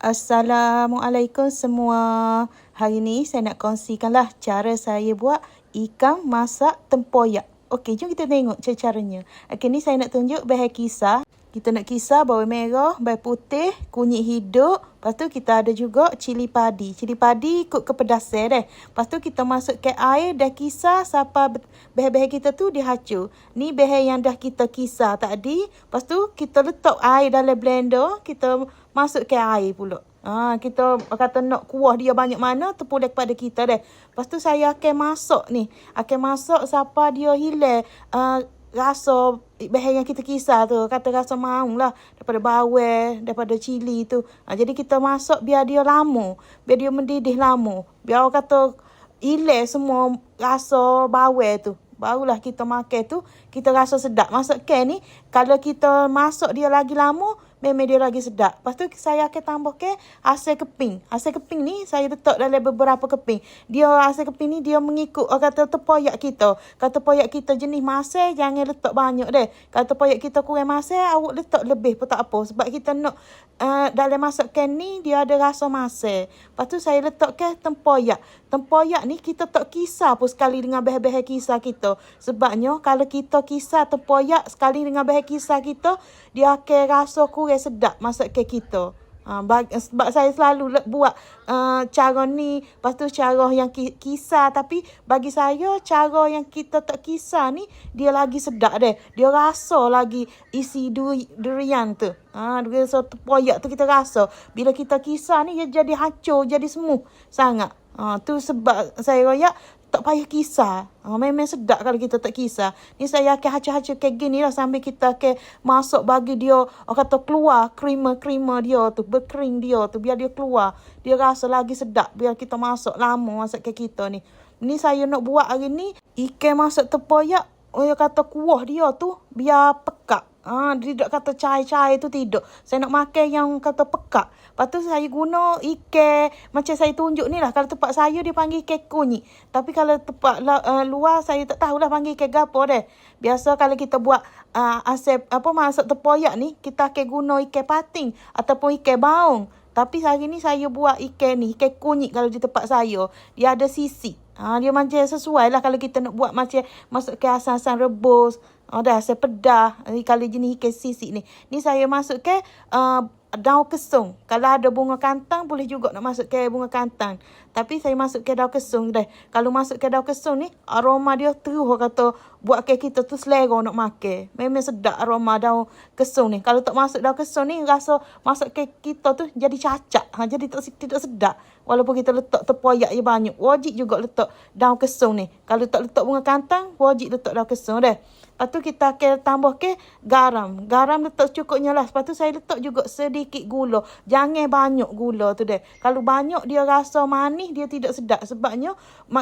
Assalamualaikum semua. Hari ni saya nak kongsikanlah cara saya buat ikan masak tempoyak. Okey, jom kita tengok caranya. Okey, ni saya nak tunjuk bahan kisar. Kita nak kisar bawang merah, bawang putih, kunyit hidup. Lepas tu kita ada juga cili padi. Cili padi ikut kepedasan deh. Lepas tu kita masukkan air dan kisar sampai bahan-bahan kita tu dihacur. Ni bahan yang dah kita kisar tadi. Lepas tu kita letak air dalam blender. Kita masukkan air pula. Kita kata nak kuah dia banyak mana, terpulang kepada kita deh. Lepas tu saya akan masak ni. Akan masak sampai dia hilang rasa bahan yang kita kisar tu. Kata rasa maung lah. Daripada bawang, daripada cili tu. Jadi kita masak biar dia lama. Biar dia mendidih lama. Biar orang kata hilang semua rasa bawang tu. Barulah kita makan tu, kita rasa sedap. Masukkan ni, kalau kita masak dia lagi lama, memang dia lagi sedap. Lepas tu saya akan tambahkan asam keping. Asam keping ni saya letak dalam beberapa keping. Dia asam keping ni dia mengikut kata tempoyak kita. Kata tempoyak kita jenis masak, jangan letak banyak deh. Kata tempoyak kita kurang masak, awak letak lebih pun tak apa. Sebab kita nak dalam masakan ni dia ada rasa masak. Lepas tu saya letakkan tempoyak. Tempoyak ni kita tak kisar pun sekali dengan bahan-bahan kisar kita. Sebabnya kalau kita kisar tempoyak sekali dengan bahan kisar kita, dia akan rasa kurang sedap masakan kita. Sebab saya selalu buat cara ni. Lepas tu cara yang kisar. Tapi bagi saya cara yang kita tak kisar ni dia lagi sedap deh. Dia rasa lagi isi durian tu. Rasa tempoyak tu kita rasa. Bila kita kisar ni dia jadi hancur, jadi smooth sangat. Tu sebab saya royak tak payah kisar. Memang sedap kalau kita tak kisar. Ni saya akan hacur-hacur kayak gini lah sambil kita akan masak bagi dia, orang kata keluar krima-krima dia tu, berkering dia tu, biar dia keluar. Dia rasa lagi sedap biar kita masak lama masak kayak kita ni. Ni saya nak buat hari ni, ikan masak tempoyak, orang kata kuah dia tu biar pekat. Tidak kata cair-cair tu tidak. Saya nak makan yang kata pekat. Lepas tu saya guna ikan macam saya tunjuk ni lah. Kalau tempat saya dia panggil ikan kunyit. Tapi kalau tempat luar saya tak tahulah panggil ikan gapo deh. Biasa kalau kita buat masak tempoyak ni, kita akan guna ikan pating ataupun ikan baung. Tapi hari ni saya buat ikan ni, ikan kunyit kalau di tempat saya. Dia ada sisi. Dia macam sesuai lah kalau kita nak buat macam masukkan asam-asam rebus. Dah asam pedas. Kalau jenis ikan sisik ni. Ni saya masukkan daun kesung. Kalau ada bunga kantang, boleh juga nak masukkan bunga kantang. Tapi saya masukkan daun kesung dah. Kalau masukkan daun kesung ni, aroma dia terus kata buatkan kita tu selera nak makan. Memang sedap aroma daun kesung ni. Kalau tak masuk daun kesung ni, rasa masukkan kita tu jadi cacat. Jadi tidak sedap. Walaupun kita letak tempoyak je banyak. Wajib juga letak daun kesung ni. Kalau tak letak bunga kantang, wajib letak daun kesung dah. Lepas tu kita akan tambah ke garam. Garam letak cukupnya lah. Lepas tu saya letak juga sedikit gula. Jangan banyak gula tu deh. Kalau banyak dia rasa manis, dia tidak sedap. Sebabnya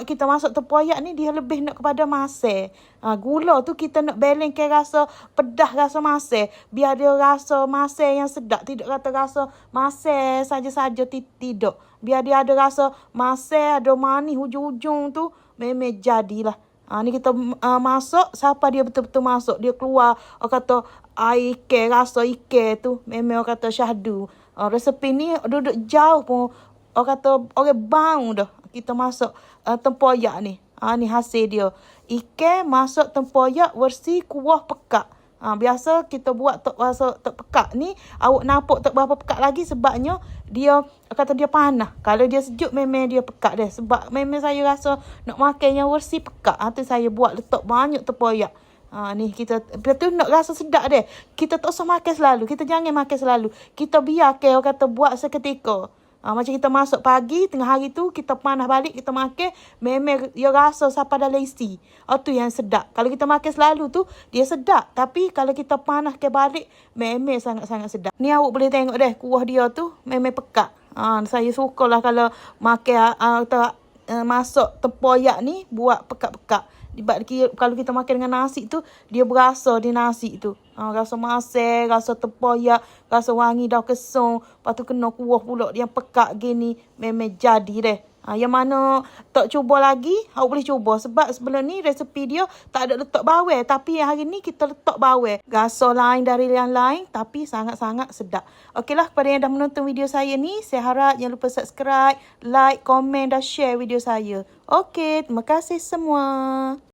kita masak tempoyak ni dia lebih nak kepada masak. Gula tu kita nak balance rasa pedas, rasa masak. Biar dia rasa masak yang sedap. Tidak kata rasa masak saja-saja, tidak. Biar dia ada rasa masak, ada manis hujung-hujung tu. Memang jadilah. Ni kita masak sampai dia betul-betul masuk. Dia keluar, orang kata air ikan, rasa ikan tu. Memang orang kata syahdu. Resepi ni duduk jauh pun. Orang kata orang bau dah. Kita masak tempoyak ni. Ni hasil dia. Ikan masak tempoyak versi kuah pekat. Biasa kita buat tak rasa tak pekat ni, awak nampak tak berapa pekat lagi sebabnya dia kata dia panas. Kalau dia sejuk memang dia pekat dah. Sebab memang saya rasa nak makan yang versi pekat. Tu saya buat letak banyak tempoyak. Ni kita betul nak rasa sedap deh. Kita tak usah makan selalu. Kita jangan makan selalu. Kita biarkan orang kata buat seketika. Macam kita masuk pagi, tengah hari tu, kita panas balik, kita makan, memang dia rasa sampai dalam isi. Tu yang sedap. Kalau kita makan selalu tu, dia sedap. Tapi kalau kita panas ke balik, memang sangat-sangat sedap. Ni awak boleh tengok deh, kuah dia tu memang pekat. Saya suka lah kalau makan, masak tempoyak ni, buat pekat-pekat. Kalau kita makan dengan nasi tu, dia berasa di nasi tu. Rasa masak, rasa tempoyak, rasa wangi daun kesung. Lepas tu kena kuah pula yang pekat gini. Memang jadi deh. Yang mana tak cuba lagi, awak boleh cuba. Sebab sebelum ni resepi dia tak ada letak bawang. Tapi yang hari ni kita letak bawang. Rasa lain dari yang lain tapi sangat-sangat sedap. Okeylah, kepada yang dah menonton video saya ni, saya harap jangan lupa subscribe, like, komen dan share video saya. Okey, terima kasih semua.